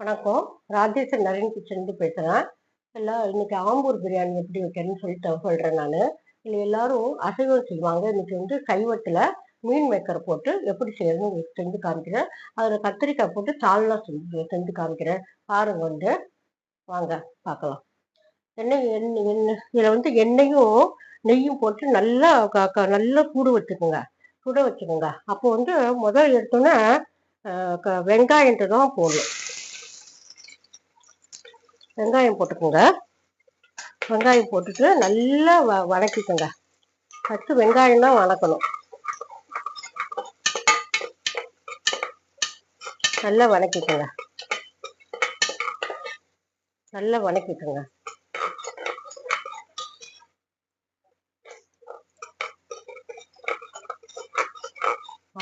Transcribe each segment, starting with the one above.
வணக்கம். ராஜேஸ்வரி நரேன் கிச்சன்லேருந்து பேசுகிறேன். எல்லாம் இன்னைக்கு ஆம்பூர் பிரியாணி எப்படி வைக்கிறேன்னு சொல்லிட்டு சொல்கிறேன் நான். இல்லை எல்லாரும் அசைவம் செய்வாங்க. இன்னைக்கு வந்து சைவத்தில் மீன் மேக்கர் போட்டு எப்படி செய்யறதுன்னு உங்களுக்கு செஞ்சு காமிக்கிறேன். அதில் கத்திரிக்காய் போட்டு சால்னா செஞ்சு காமிக்கிறேன். பாருங்க வந்து வாங்க பார்க்கலாம். எண்ணெய் இதில் வந்து எண்ணெயும் நெய்யும் போட்டு நல்லா நல்லா சுட வச்சுக்கோங்க. அப்போ வந்து முதல் எடுத்தோன்னே வெங்காயத்தை தான் போடணும். வெங்காயம் போட்டுக்கோங்க. வெங்காயம் போட்டுட்டு நல்லா வதக்கிக்கோங்க. ஃபஸ்ட்டு வெங்காயம் தான் வதக்கணும். நல்லா வதக்கிக்கோங்க.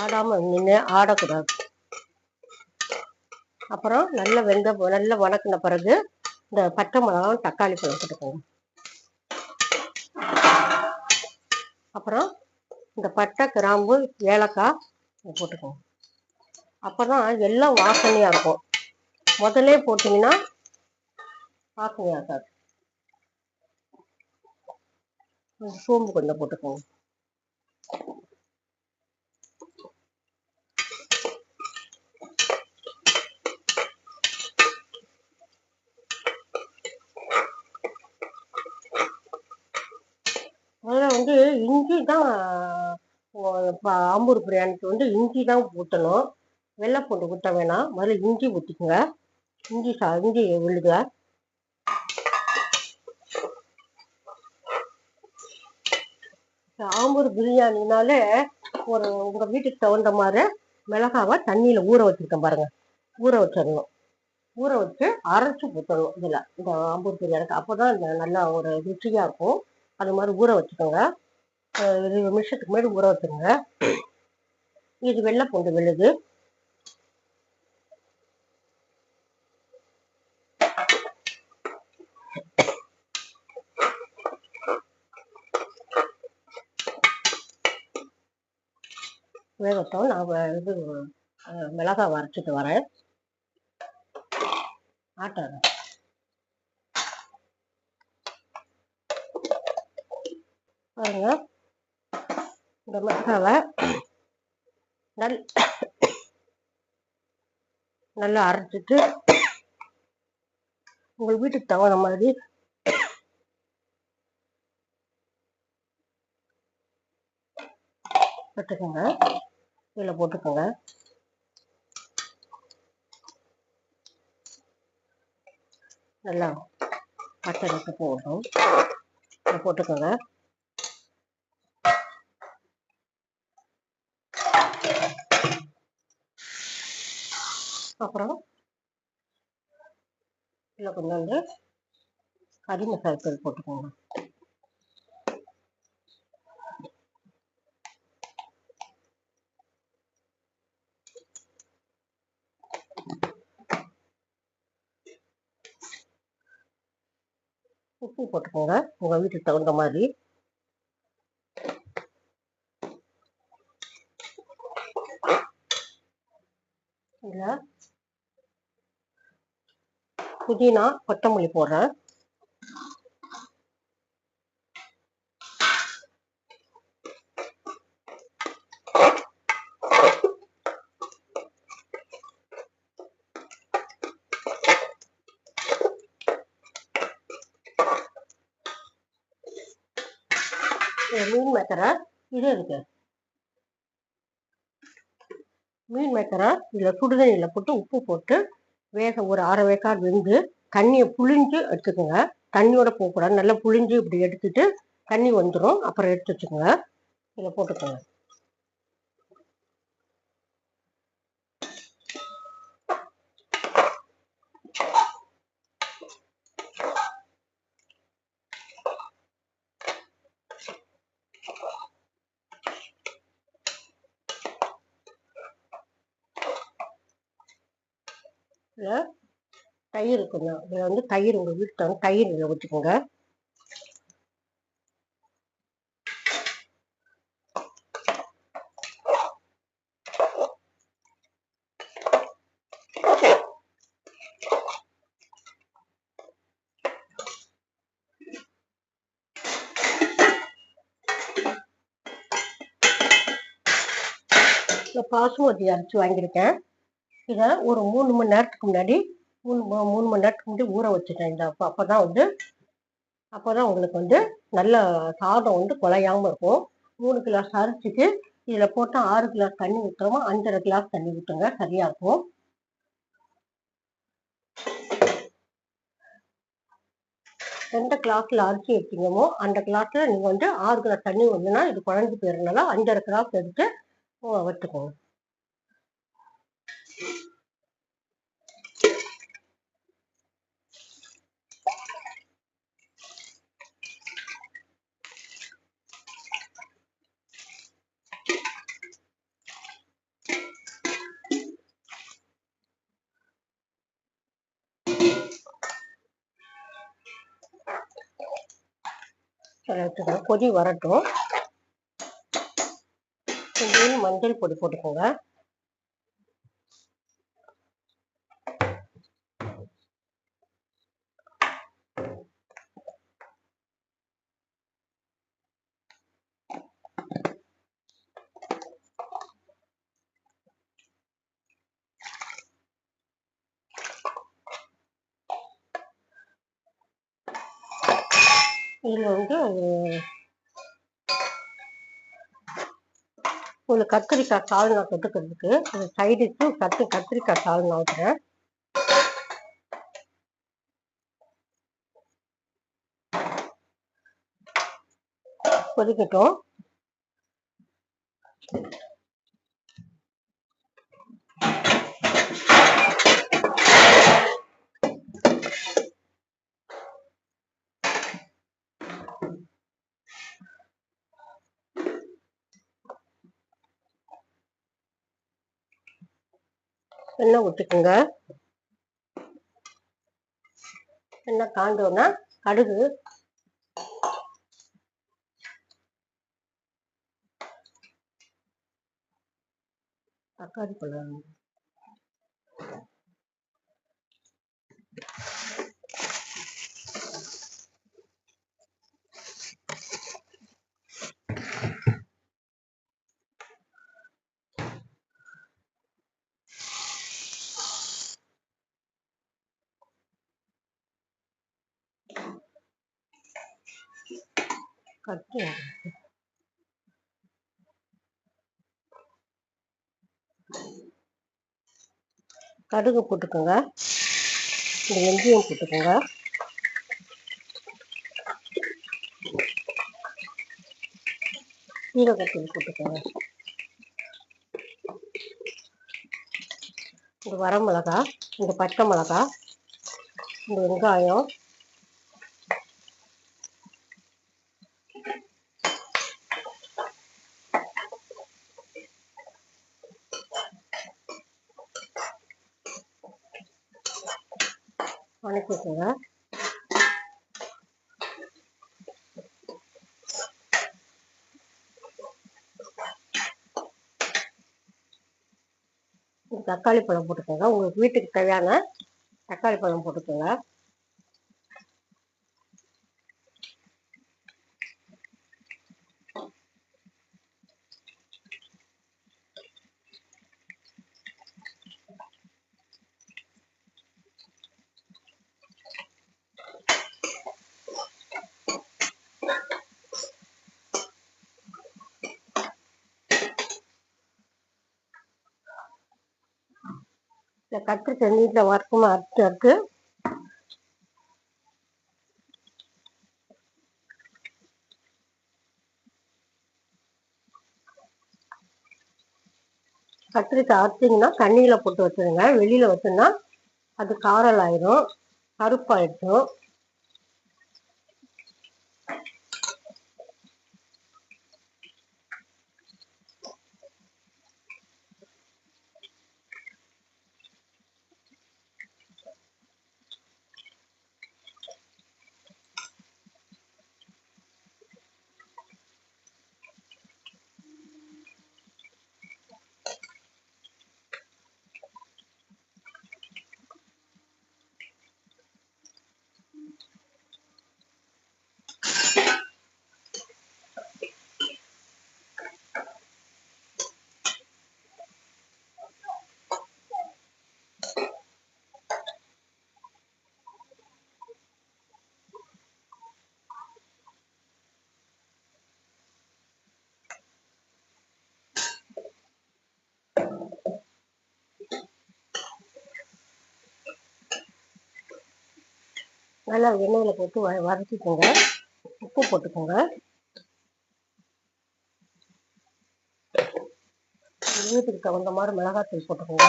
ஆடாம நின்று ஆடக்கூடாது. அப்புறம் நல்லா நல்லா வதக்கின பிறகு இந்த பச்சை மிளகாவும் தக்காளி பழம் போட்டுக்கோங்க. அப்புறம் இந்த பட்டை கிராம்பு ஏலக்காய் போட்டுக்கோங்க. அப்போதான் எல்லாம் வாசனையா இருக்கும். முதல்ல போட்டீங்கன்னா வாசனையா இருக்காது. சோம்பு கொஞ்சம் போட்டுக்கோங்க. முதல்ல வந்து இஞ்சி தான் ஆம்பூர் பிரியாணிக்கு வந்து இஞ்சி தான் ஊற்றணும். வெள்ளை பூண்டு ஊற்ற வேணாம். முதல்ல இஞ்சி ஊற்றிக்குங்க. இஞ்சி விழுக. ஆம்பூர் பிரியாணினாலே உங்கள் வீட்டுக்கு தகுந்த மாதிரி மிளகாவை தண்ணியில் ஊற வச்சுருக்கேன் பாருங்க. ஊற வச்சிடணும். ஊற வச்சு அரைச்சி ஊற்றணும். இதில் இந்த ஆம்பூர் பிரியாணிக்கு அப்போ தான் நல்லா ஒரு ருச்சியாக இருக்கும். அது மாதிரி ஊற வச்சுக்கோங்க. 20 நிமிஷத்துக்கு மேலே ஊற வச்சுருங்க. இது வெள்ளை பூண்டு விழுது. வேகட்டும். நான் இது மிளகாய் வரைச்சிட்டு வரேன். ஆட்டாது பாருங்க. இந்த மிளகாவை நல்லா அரைச்சிட்டு உங்கள் வீட்டுக்கு தகுந்த மாதிரி போட்டுக்கோங்க. இதில் போட்டுக்கோங்க. நல்லா பச்சை போகட்டும். இதை போட்டுக்கோங்க. அப்புறம் இதில் கொஞ்சோண்டு கறி மசாலா தூள் போட்டுக்கோங்க. உப்பு போட்டுக்கோங்க உங்கள் வீட்டுக்கு தகுந்த மாதிரி. இதில் புதினா கொத்தமல்லி போடுறேன். மீன் மேக்கரை இது இருக்கு. மீன் மேக்கரை இதில் சுடுதண்ணியில் போட்டு உப்பு போட்டு ஒரு அரை வேக்காடு வெந்து தண்ணியை புழிஞ்சு எடுத்துக்கோங்க. தண்ணியோட போகக்கூடாது. நல்லா புழிஞ்சு இப்படி எடுத்துட்டு தண்ணி வந்துடும். அப்புறம் எடுத்து வச்சுக்கோங்க. இதில் போட்டுக்கோங்க. இதில் தயிர் கொஞ்சம். இதில் வந்து தயிர் உங்கள் வீட்டில் வந்து தயிர் இதில் ஊற்றிக்கோங்க. பாசுமதி அரைச்சி வாங்கியிருக்கேன். இதை ஒரு 3 மணி நேரத்துக்கு முன்னாடி 3 மணி நேரத்துக்கு முன்னாடி ஊற வச்சுட்டேன். இந்த அப்போதான் உங்களுக்கு நல்ல சாதம் குழையாம இருக்கும். 3 கிளாஸ் அரிசிக்கு இதில் போட்டால் 6 கிளாஸ் தண்ணி ஊற்றுறோமோ 5,5 கிளாஸ் தண்ணி ஊற்றுங்க, சரியா இருக்கும். எந்த கிளாஸ்ல அரிசி எடுத்தீங்கமோ அந்த கிளாஸ்ல நீங்க 6 கிளாஸ் தண்ணி வந்துன்னா இது குழஞ்சு போயிருந்தனால 5,5 கிளாஸ் எடுத்து வச்சுக்கோங்க. கொதி வரட்டும். கொஞ்சம் மஞ்சள் பொடி போட்டுக்கோங்க. இதில் உங்களுக்கு கத்திரிக்காய் சால்னா தொட்டுக்கிறதுக்கு சைடிஷு கத்திரிக்காய் சால்னா ஊற்றுறேன். கொதிக்கட்டும். எண்ணெய் ஊற்றிக்குங்க. எண்ணெய் காஞ்சோன்னா கடுகு, தக்காளி பழம், கடுகு போட்டுக்கோங்க. இந்த வெந்தயம் போட்டுக்கோங்க. சீரகத்தூள் போட்டுக்கோங்க. இந்த வரமிளகா, இந்த பச்சை மிளகா, இந்த வெங்காயம், வணக்கிக்கோங்க. தக்காளி பழம் போட்டுக்கோங்க. உங்களுக்கு வீட்டுக்கு தேவையான தக்காளி பழம் போட்டுக்கோங்க. இந்த கத்திரிக்காய் நீட்டில் வறுக்குமா அரைச்சு கத்திரிக்காய் அரைச்சிங்கன்னா தண்ணியில் போட்டு வச்சுருங்க. வெளியில் வச்சோன்னா அது காரல் ஆயிடும், கருப்பாயிடும். நல்லா எண்ணெயில் போட்டு வதக்கிக்கோங்க. உப்பு போட்டுக்கோங்க. வீட்டுக்கு தகுந்த மாதிரி மிளகாத்தூள் போட்டுக்கோங்க.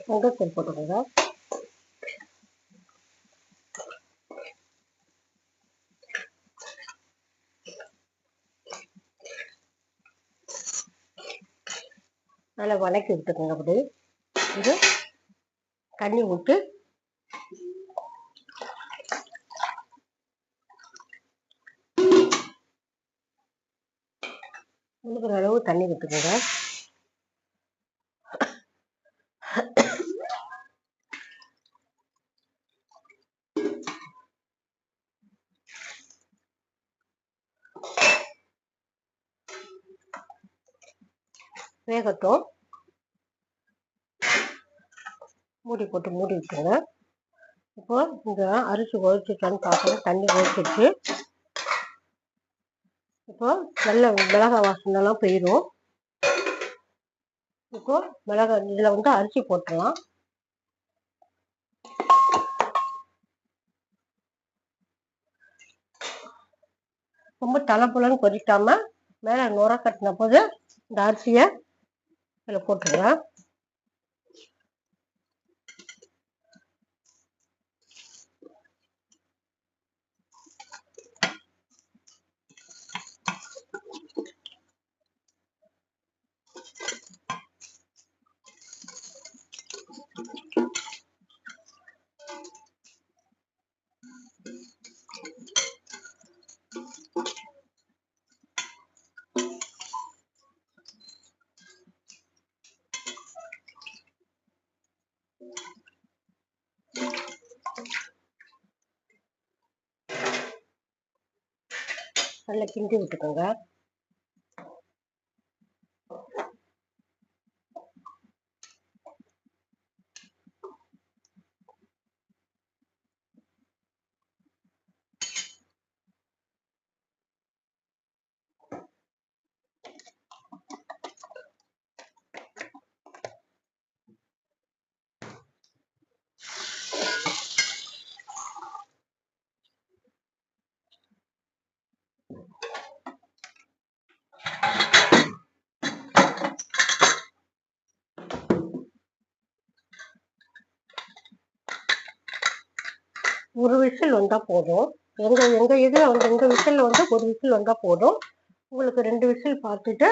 வெங்காயத்தூள் போட்டுக்கோங்க. நல்லா வதக்கி விட்டுக்கோங்க. அப்படி இது தண்ணி விட்டு முழுகிற அளவு தண்ணி விட்டுக்கோங்க. வேகட்டும். மூடி போட்டு மூடி விட்டுருங்க. இப்போ இந்த அரிசி கொதிச்சுட்டான்னு பார்க்கணும். தண்ணி கொதிச்சிருச்சு. இப்போ நல்ல மிளகாய் வாசனைலாம் போயிடும். இப்போ மிளகாய் இதில் வந்து அரிசி போட்டுடலாம். ரொம்ப தலைப்புலன்னு கொதிக்காம மேலே நுர கட்டின போது இந்த அரிசியை இதில் போட்டுருங்க. நல்லா கிண்டி விட்டுக்கோங்க. ஒரு விசில் வந்தால் போதும். எங்கள் இதில் வந்து எங்கள் விசிலில் வந்து ஒரு விசில் வந்தால் போதும். உங்களுக்கு 2 விசில் பார்த்துட்டு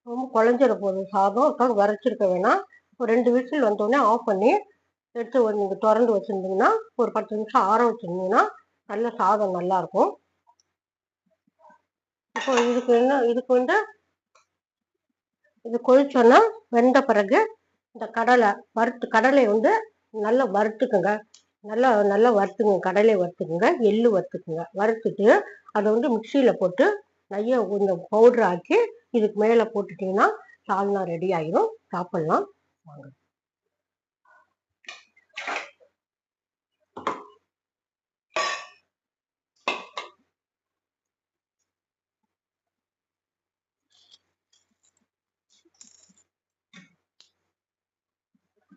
ரொம்ப குழஞ்சிட போதும் சாதம். அதுக்காக வரைச்சிருக்க வேணாம். ஒரு 2 விசில் வந்தோடனே ஆஃப் பண்ணி எடுத்து நீங்கள் திறந்து வச்சுருந்தீங்கன்னா ஒரு 10 நிமிஷம் ஆற வச்சுருந்தீங்கன்னா நல்ல சாதம் நல்லாயிருக்கும். இப்போ இதுக்கு வந்து இது கொதிச்சோன்னா வெந்த பிறகு இந்த கடலை வந்து நல்லா வறுத்துக்குங்க. நல்லா வறுத்துக்குங்க. கடலை வறுத்துக்குங்க. எள்ளு வறுத்துக்குங்க. வறுத்துட்டு அதை வந்து மிக்சியில் போட்டு நிறைய கொஞ்சம் பவுடர் ஆக்கி இதுக்கு மேலே போட்டுட்டிங்கன்னா சால்னா ரெடி ஆகிடும். சாப்பிட்லாம். வாங்க.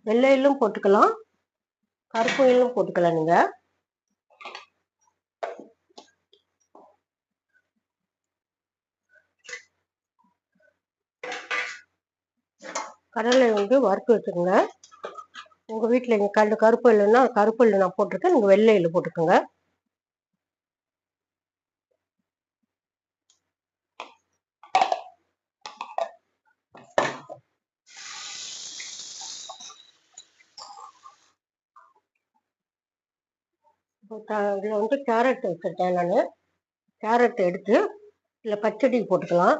வெள்ளை எள்ளும் போட்டுக்கலாம், கருப்பு எள்ளும் போட்டுக்கலாம். நீங்கள் கடலை வந்து வறுத்து வச்சுக்கோங்க. உங்கள் வீட்டில் நீங்கள் கருப்பு எள்ளுன்னா கருப்பு எள்ளு நான் போட்டிருக்கேன். நீங்கள் வெள்ளை எள்ளு போட்டுக்கோங்க. இதில் வந்து கேரட் வச்சுருக்கேன் நான். கேரட் எடுத்து இல்லை பச்சடி போட்டுக்கலாம்.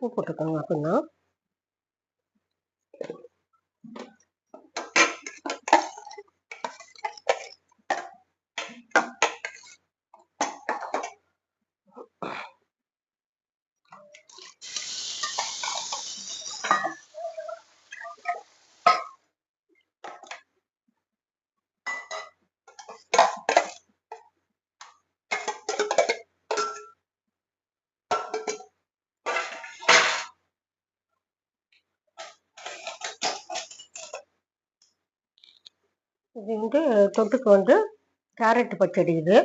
உப்பு போட்டுக்கோங்க. அப்படின்னா இது தொட்டுக்கு கேரட் பச்சடி. இது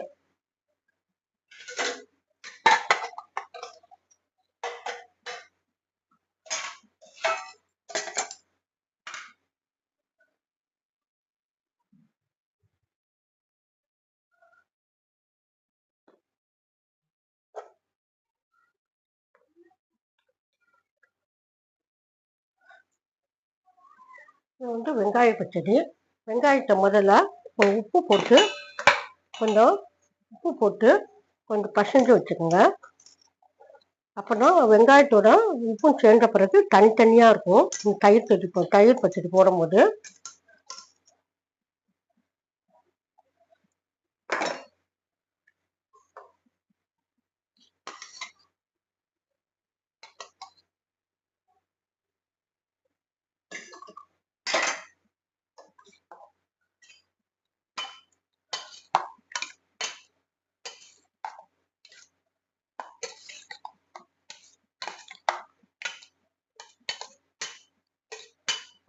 வெங்காய பச்சடி. வெங்காயத்தை முதல்ல உப்பு போட்டு கொஞ்சம் பசஞ்சு வச்சுக்கோங்க. அப்போனா வெங்காயத்தோட உப்பும் சேர்ந்த பிறகு தனித்தனியா இருக்கும். தயிர் பச்சடி போடும்போது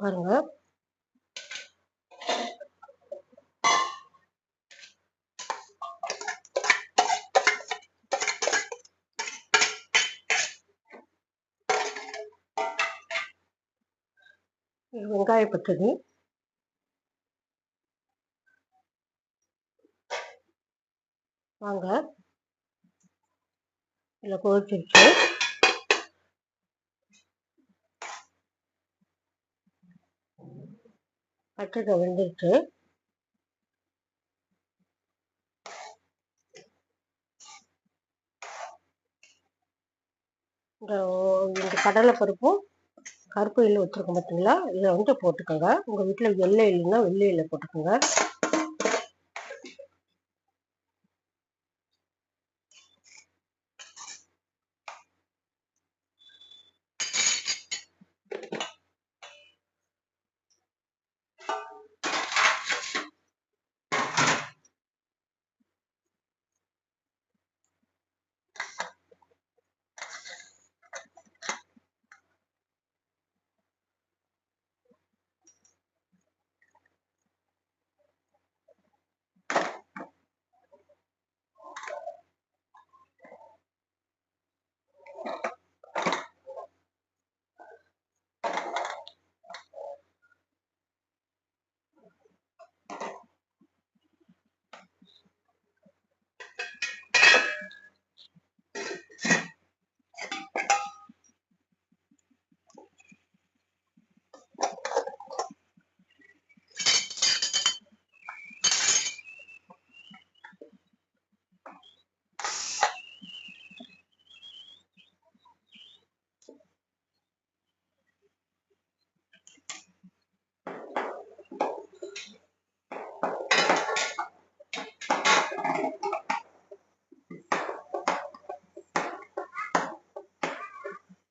பாருங்க. வெங்காய பச்சடி வாங்க. இதுல கொதிச்சிருச்சு. பச்சடி வெந்துருச்சு. இந்த கடலை பருப்பும் கருப்பு எள்ளு வச்சிருக்கோம் பார்த்தீங்களா, இதை போட்டுக்கோங்க. உங்க வீட்டுல வெள்ளை எள்ளுன்னா வெள்ளை எள்ளு போட்டுக்கோங்க.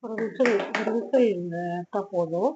ஒரு விசில் எடுத்தா போதும்.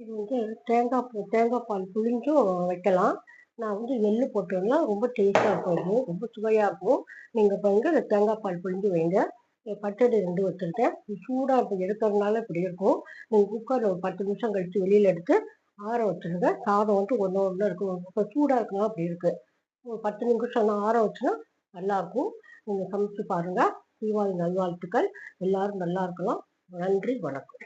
இது வந்து தேங்காய் பால் புழிஞ்சும் வைக்கலாம். நான் வந்து எள்ளு போட்டோம்னா ரொம்ப டேஸ்ட்டாக இருக்கும். இது ரொம்ப சுவையாக இருக்கும். நீங்கள் இப்போ வந்து தேங்காய் பால் புழிஞ்சு வைங்க. பச்சடி 2 வச்சுருக்கேன். சூடாக இப்போ எடுக்கிறதுனால இப்படி இருக்கும். நீங்கள் குக்கரில் ஒரு 10 நிமிஷம் கழித்து வெளியில் எடுத்து ஆற வச்சுருங்க. சாதம் வந்து ஒன்று ஒன்று இருக்கும். இப்போ சூடாக இருக்குன்னா அப்படி இருக்குது. ஒரு 10 நிமிஷம் ஆற வச்சுன்னா நல்லாயிருக்கும். நீங்கள் சமைச்சு பாருங்கள். தீபாவளி நல்வாழ்த்துக்கள். எல்லாரும் நல்லா இருக்கலாம். நன்றி, வணக்கம்.